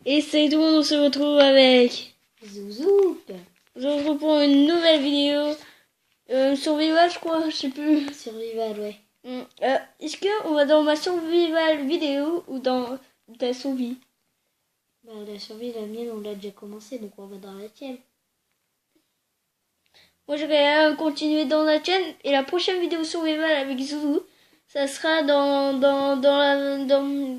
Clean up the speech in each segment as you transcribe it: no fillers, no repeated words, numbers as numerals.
Et c'est tout, on se retrouve avec Zouzou. On se retrouve pour une nouvelle vidéo. Survival, je crois, je sais plus. Survival, ouais. Est-ce qu'on va dans ma survival vidéo ou dans ta survie? Bah, la survie, la mienne, on l'a déjà commencé, donc on va dans la tienne. Moi, je vais continuer dans la chaîne. Et la prochaine vidéo survival avec Zouzou, ça sera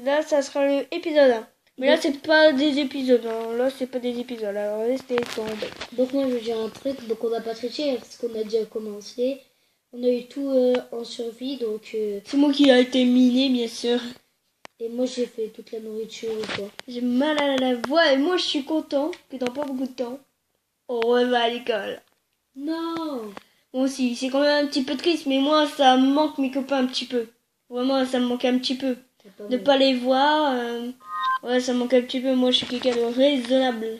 là, ça sera l'épisode 1. Mais là, c'est pas des épisodes. Hein. Là, c'est pas des épisodes. Alors, restez tombés. Donc, moi, je veux dire un truc. Donc, on n'a pas triché parce qu'on a déjà commencé. On a eu tout en survie, donc... C'est moi qui a été miné, bien sûr. Et moi, j'ai fait toute la nourriture, quoi. J'ai mal à la voix et moi, je suis content que dans pas beaucoup de temps, on reva à l'école. Non. Moi aussi, c'est quand même un petit peu triste, mais moi, ça me manque mes copains un petit peu. Vraiment, ça me manque un petit peu. De pas les voir, ouais, ça me manque un petit peu. Moi, je suis quelqu'un de raisonnable.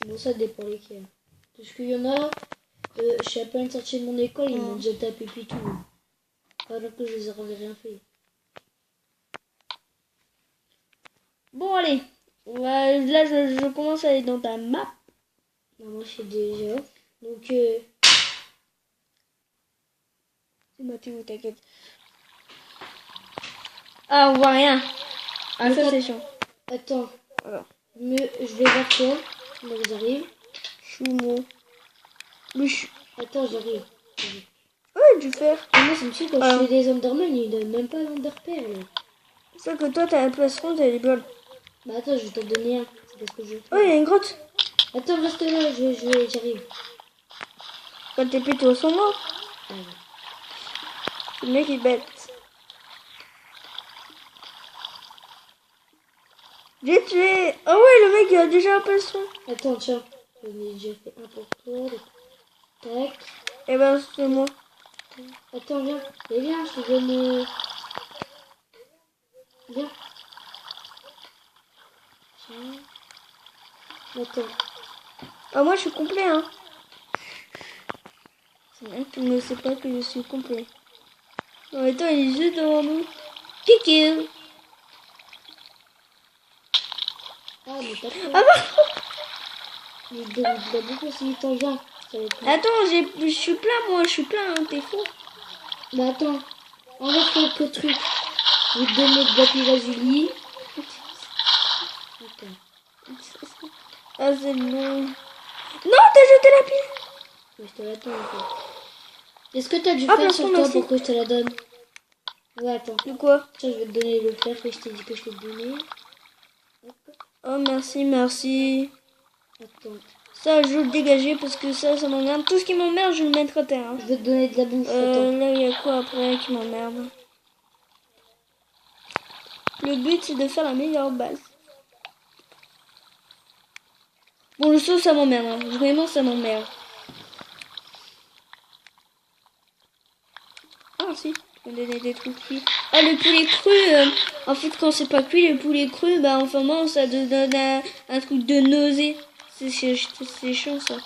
Bon, ça dépend lesquels. Parce qu'il y en a, je suis à peine sortie de mon école, ils m'ont déjà tapé puis tout. Alors que je les avais rien fait. Bon, allez. Là, je commence à aller dans ta map. Non, moi, je suis déjà. Donc, C'est Mathéo, t'inquiète. Ah, on voit rien. Ah, ça, c'est chiant. Attends. Alors. Je vais vers toi. Donc, j'arrive. Choumo. Attends, j'arrive. Ouais, du fer. Moi, ça me suit quand je fais des Enderman, ils donnent même pas l'Enderpearl. C'est ça que toi, t'as la place ronde, elle est bonne. Bah, attends, je vais t'en donner un. C'est parce que je veux. Oh, il y a une grotte. Attends, reste là, j'arrive. Quand t'es plutôt sur moi. Ah, ouais. Le mec est bête. J'ai tué. Ah ouais, le mec il a déjà un poisson. Attends, tiens. J'en ai déjà fait un pour toi. Tac. Eh ben, c'est moi. Attends, viens. Et viens, je te donne... Viens. Tiens. Attends. Ah, moi je suis complet, hein. C'est bien que tu ne sais pas que je suis complet. Non, attends, il est juste devant nous. Kiki. Ah, mais t'as Ah bah. Mais t'as beaucoup si t'en viens. Attends, je suis plein, moi, je suis plein, hein, t'es fou. Bah attends, enlève quelques trucs. Je vais te donner de la pyrazuli. Attends. Ah, c'est bon. Non, t'as jeté la pile. Ouais, je te la donne en fait. Est-ce que t'as du Ah, fer sur toi merci. pour que je te la donne? Ouais, attends. De quoi? Tiens, je vais te donner le fer que je t'ai dit que je vais te donner. Hop. Oh, merci, merci. Attends. Ça, je veux le dégager parce que ça m'emmerde. Tout ce qui m'emmerde, je le mettrai à terre. Hein. Je vais te donner de la bouffe. Attends. Là, il y a quoi après qui m'emmerde? Le but, c'est de faire la meilleure base. Bon, le saut, ça m'emmerde. Hein. Vraiment, ça m'emmerde. Ah, si. Je vais donner des trucs cuits. Ah, le poulet cru. En fait, quand c'est pas cuit, le poulet cru, bah, en moment, ça te donne un truc de nausée. C'est chiant, ça.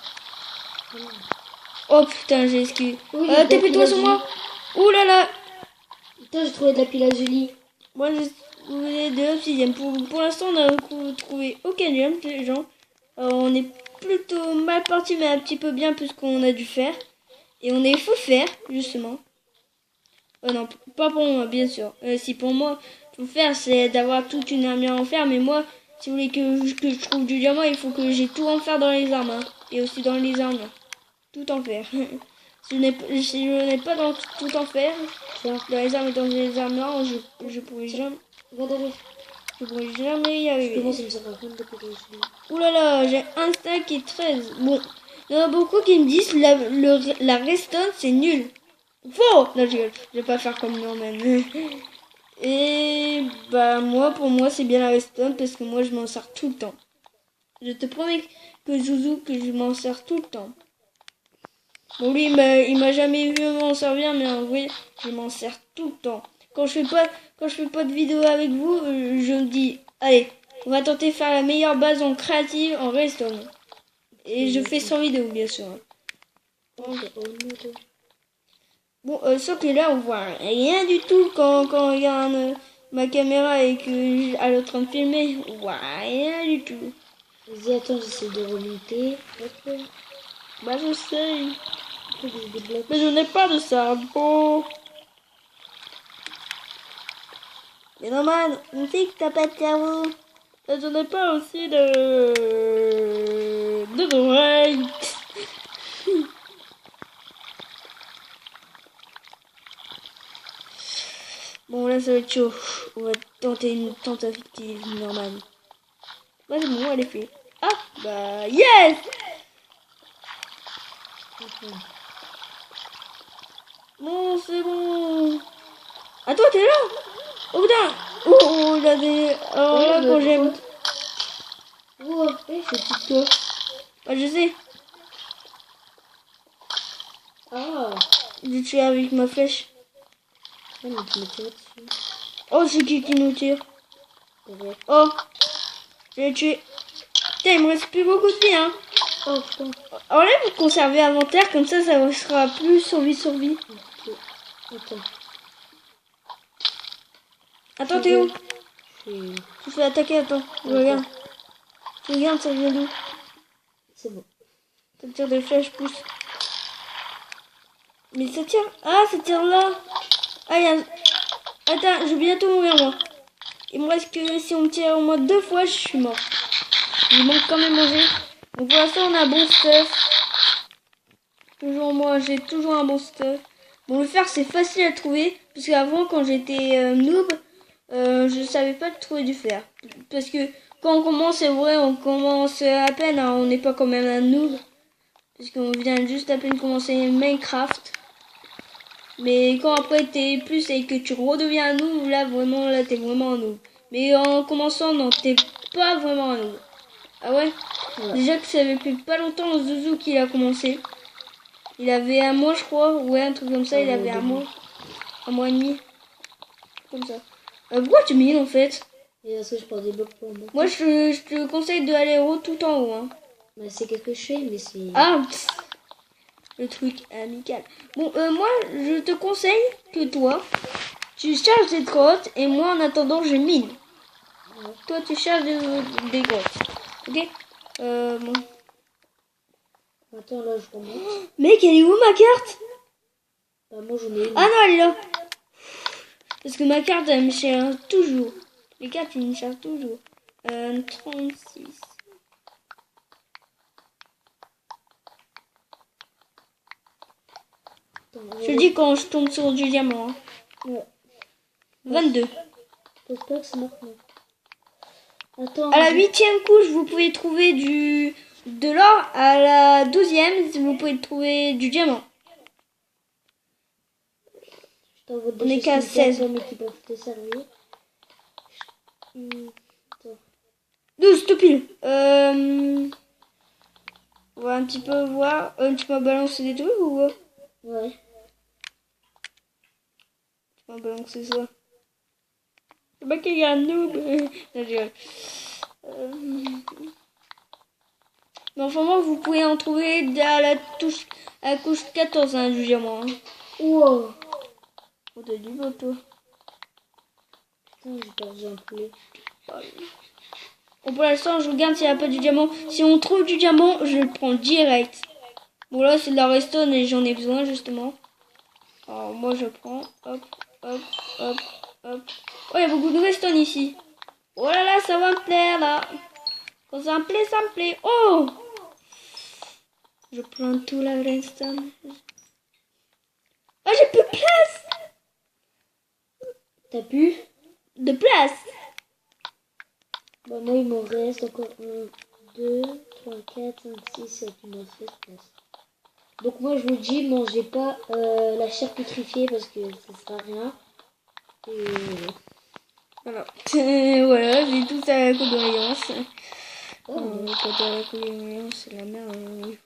Oh, putain, j'ai esquivé. Oui, T'es plutôt sur moi. Ouh là là. Putain, j'ai trouvé de la pyrazuli. Moi, j'ai trouvé de l'obsidienne. Pour l'instant, on a trouvé aucun diamant, les gens. On est plutôt mal parti, mais un petit peu bien, puisqu'on a dû faire. Et on est fou faire, justement. Non, pas pour moi, bien sûr. Si pour moi, faut faire, c'est d'avoir toute une armure en fer. Mais moi, si vous voulez que je trouve du diamant, il faut que j'ai tout en fer dans les armes. Hein, et aussi dans les armes. Tout en fer. Si je n'ai pas tout en fer, dans les armes et dans les armures, je pourrais jamais. Je pourrais jamais y arriver. Ouh là là, j'ai un stack et 13. Bon, il y en a beaucoup qui me disent la redstone c'est nul. Faux. Non, je vais pas faire comme Norman. Et bah pour moi c'est bien la redstone parce que moi je m'en sers tout le temps. Je te promets que Zouzou que je m'en sers tout le temps. Bon lui il m'a jamais vu m'en servir, mais en vrai je m'en sers tout le temps. Quand je fais pas de vidéo avec vous, je me dis allez, on va tenter de faire la meilleure base en créative en redstone. Et je fais sans vidéo bien sûr. Bon, sauf que là on voit rien du tout quand on regarde ma caméra et que elle est en train de filmer. Ouais, rien du tout. Vas-y, attends, j'essaie de remonter. Hop, Bah je sais. faut que je débloque. Mais je n'ai pas de cerveau. Mais normal, on sait que t'as pas de cerveau. Et je n'ai pas aussi de oreilles. Bon là ça va être chaud. On va tenter une tentative normale. Ouais c'est bon, elle est faite. Ah bah yes. Bon c'est bon. Ah toi t'es là. Oh putain. Oh il a des... Alors là quand j'aime... Oh, je suis petit toi. Bah je sais. Ah, Je tue avec ma flèche. mais tu me tires dessus. Oh c'est qui nous tire. Ouais. Oh. Je l'ai tué. Putain il me reste plus beaucoup de vie hein. Oh putain. Enlève vous conserver inventaire comme ça sera plus survie. Ok. Attends. Attends t'es où? Je suis... Tu fais attaquer, attends, je regarde. Tu regardes, ça vient d'où? C'est bon. Ça tire des flèches, pousse. Mais ça tire. Ah, ça tire là. Ah, attends, je vais bientôt mourir, moi. Il me reste que si on me tire au moins 2 fois, je suis mort. Il manque quand même manger. Donc pour l'instant, on a un bon stuff. Toujours moi, j'ai toujours un bon stuff. Bon, le fer, c'est facile à trouver. Parce qu'avant, quand j'étais noob, je savais pas trouver du fer. Parce que quand on commence, c'est vrai, on commence à peine. Hein, on n'est pas quand même un noob. Parce qu'on vient juste à peine commencer Minecraft. Mais quand après t'es plus et que tu redeviens un noob, là vraiment, là t'es vraiment un noob. Mais en commençant, non, t'es pas vraiment un noob. Ah ouais, déjà que ça fait pas longtemps Zouzou qu'il a commencé. Il avait un mois je crois, ouais un truc comme ça, il avait un mois et demi. Comme ça. Pourquoi tu mines en fait? Et là, je prends des blocs pour moi. Moi je te conseille d'aller tout en haut. Hein. Mais c'est quelque chose, mais c'est... Ah le truc amical. Bon, moi, je te conseille que toi, tu charges des grottes et moi, en attendant, je mine. Ouais. Toi, tu charges des grottes. Ok bon. Attends, là, je remonte. Mec, elle est où ma carte? Bah, moi, j'en ai une. Ah non, elle est là. Parce que ma carte, elle me charge toujours. Les cartes, ils me chargent toujours. 36. Attends, Je dis quand je tombe sur du diamant. Hein. Ouais. 22. J'espère que c'est maintenant. Attends. À la 8e couche, vous pouvez trouver de l'or. À la 12e, vous pouvez trouver du diamant. On est qu'à 16. Mais qui peuvent te servir. 12, tout pile. On va un petit peu voir. Tu m'as balancé des trucs ou quoi? Ouais. Tu m'as balancé ça. C'est pas qu'il y a un noob. Mais enfin, moi, vous pouvez en trouver à la couche 14 hein, du diamant. Hein. Wow. On t'a dit pas, toi. Putain, j'ai perdu un poulet. Bon, pour l'instant, je regarde s'il n'y a pas du diamant. Si on trouve du diamant, je le prends direct. Bon, là, c'est de la redstone et j'en ai besoin, justement. Alors, moi, je prends. Hop, hop, hop, hop. Oh, il y a beaucoup de redstone ici. Oh là là, ça va me plaire, là. Quand ça me plaît, ça me plaît. Oh! Je prends tout la redstone. Ah, j'ai plus de place! T'as pu? De place! Bah, moi, il m'en reste encore 1, 2, 3, 4, 5, 6, 7, il m'en reste 7 places. Donc, moi, je vous dis, mangez pas la chair pétrifiée parce que ça sert à rien. Et Voilà. Voilà, j'ai tout à la condoléance. oh, Quand à la condoléance, c'est la merde.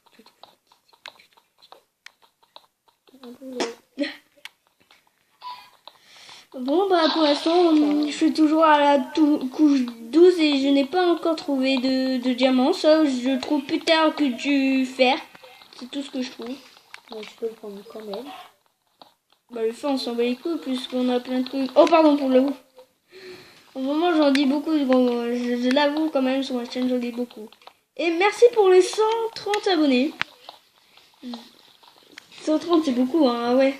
Bon, bah pour l'instant, je suis toujours à la couche 12 et je n'ai pas encore trouvé de diamant. Ça, je trouve plus tard que du fer. C'est tout ce que je trouve. ouais, je peux le prendre quand même. Bah le fer, on s'en bat les couilles puisqu'on a plein de trucs. Oh, pardon pour le coup. Au moment, j'en dis beaucoup. Bon, je l'avoue quand même, sur ma chaîne, j'en dis beaucoup. Et merci pour les 130 abonnés. 130, c'est beaucoup, hein, ouais.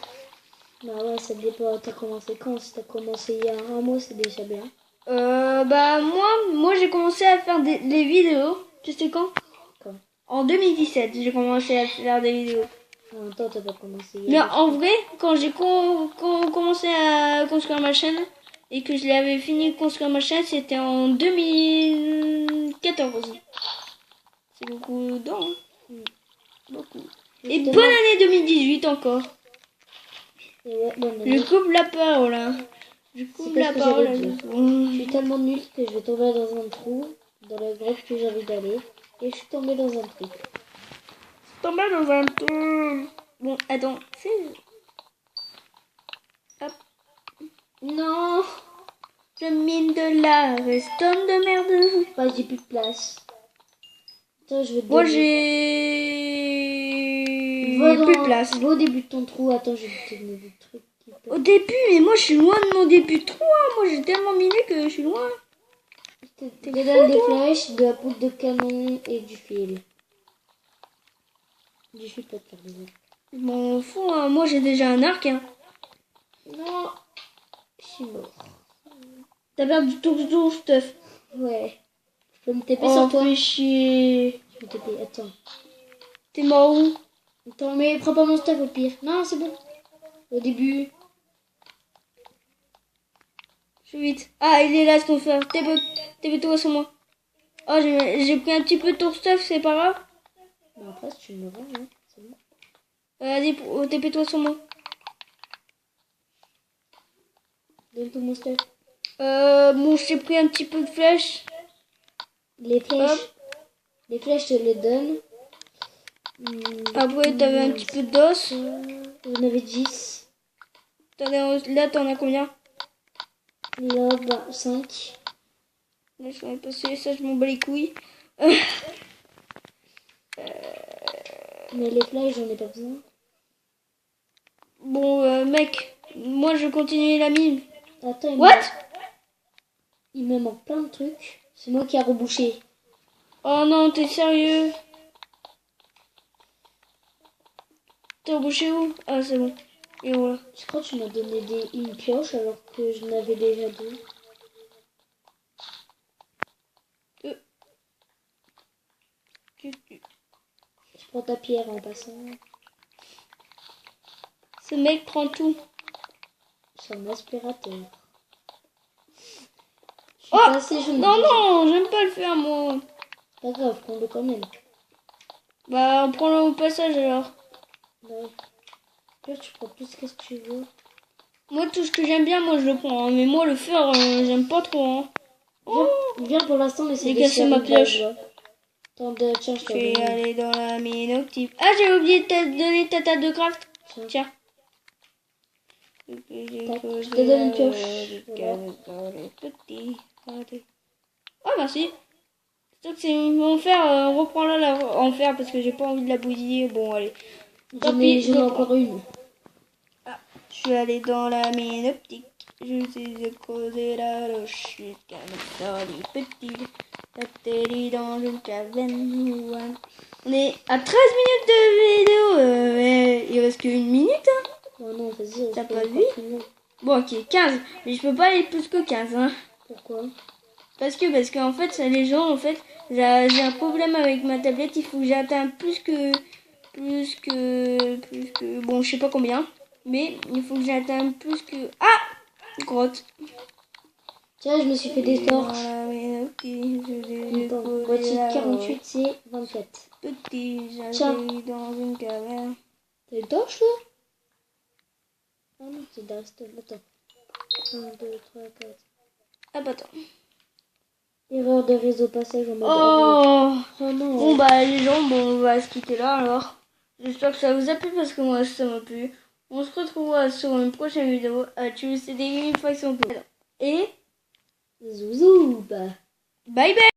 Bah ouais, ça dépend. T'as commencé quand? Si t'as commencé il y a un mois, c'est déjà bien. Bah, moi j'ai commencé à faire des vidéos. Tu sais quand? Quand? En 2017, j'ai commencé à faire des vidéos. En même temps, t'as pas commencé Mais hier. en vrai, quand j'ai commencé à construire ma chaîne et que je l'avais fini de construire ma chaîne, c'était en 2014. C'est beaucoup dedans, hein. Beaucoup. Et Justement. bonne année 2018 encore. Et ouais, bonne Je année. coupe la parole, hein. Je coupe C'est la ce que parole. j'allais dire. Je suis tellement nulle que je vais tomber dans un trou, dans la grotte que j'ai envie d'aller. Et je suis tombée dans un truc. Tombé dans un trou. Bon, attends, c'est... Hop. Non. Je mine de la redstone de merde. Bah, j'ai plus de place. Attends, je vais te Moi donner. j'ai Va plus de place. Va au début de ton trou. Attends, je vais te donner des trucs qui Au début, mais moi je suis loin de mon début de trou. Hein. Moi j'ai tellement miné que je suis loin. Je te donne des flèches, de la poudre de canon et du fil. Du fil peut te faire des arcs. Je m'en fous, hein. Moi j'ai déjà un arc. Hein. Non, je suis mort. T'as perdu tout stuff. Ouais. Je peux me taper Oh, sur toi. fais chier. Je peux me taper. Attends. T'es mort où? Attends, mais prends pas mon stuff au pire. Non, c'est bon. Au début. Je suis vite. Ah, il est là, ton frère. TP-toi sur moi. Oh, j'ai pris un petit peu de ton stuff, c'est pas grave. Bah, après, si tu me rends, hein, c'est bon. Vas-y, TP-toi sur moi. Donne tout mon stuff. Bon, j'ai pris un petit peu de flèches. Les flèches. Hop. Les flèches, je te les donne. Après, t'avais un petit peu d'os. J'en avais 10. Là, t'en as combien? Là, bah, 5. Là, je vais passer ça, je m'en bats les couilles. Mais les flèches, j'en ai pas besoin. Bon, mec, moi, je continue la mine. Attends, What? Il me manque plein de trucs. C'est moi qui a rebouché. Oh non, t'es sérieux? T'as embauché où? Ah, c'est bon. Et voilà. Je crois que tu m'as donné une pioche alors que je n'avais déjà deux. Je prends ta pierre en passant. Ce mec prend tout. C'est un aspirateur. Je suis Oh passé, je non, non, j'aime pas le faire, moi. Pas grave, prends-le quand même. Bah, on prend le au passage, alors. Ouais. Là, tu prends tout ce que tu veux. Moi, tout ce que j'aime bien, moi, je le prends. Hein. Mais moi, le fer, j'aime pas trop. Hein. Viens pour l'instant, mais c'est J'ai cassé ma pioche. Attends, tiens, je Je te vais donne. aller dans la mine optique. Ah, j'ai oublié de te donner ta table de craft. Tiens. Je te donne une pioche. Oh, merci. Sauf que c'est mon fer, reprends-la en fer parce que j'ai pas envie de la bousiller. Bon, allez. J'en ai encore une. Ah, je suis allé dans la mine optique. Je suis creusé la roche jusqu'à mettre dans les petits atterris dans une caverne. On est à 13 minutes de vidéo. Mais il reste qu'une minute. Hein. Non, non, vas-y. T'as pas vu? Bon, ok, 15. Mais je peux pas aller plus que 15. Hein. Pourquoi? Parce qu'en fait, ça, les gens, en fait, j'ai un problème avec ma tablette. Il faut que j'atteigne plus que, bon, je sais pas combien. Mais il faut que j'atteigne plus que, ah! Grotte. Tiens, je me suis fait des torches. Attends, voici 48, c'est 24. Petit, Tiens. j'allais dans une caverne. T'as une torche là? Ah non, c'est de la redstone. Attends. 1, 2, 3, 4. Ah bah attends. Erreur de réseau passage en mode. Oh, Oh non. bon bah les gens, bon on va se quitter là alors. J'espère que ça vous a plu parce que moi ça m'a plu. On se retrouvera sur une prochaine vidéo. Tu sais des façons. Et Zouzou, bah. bye bye.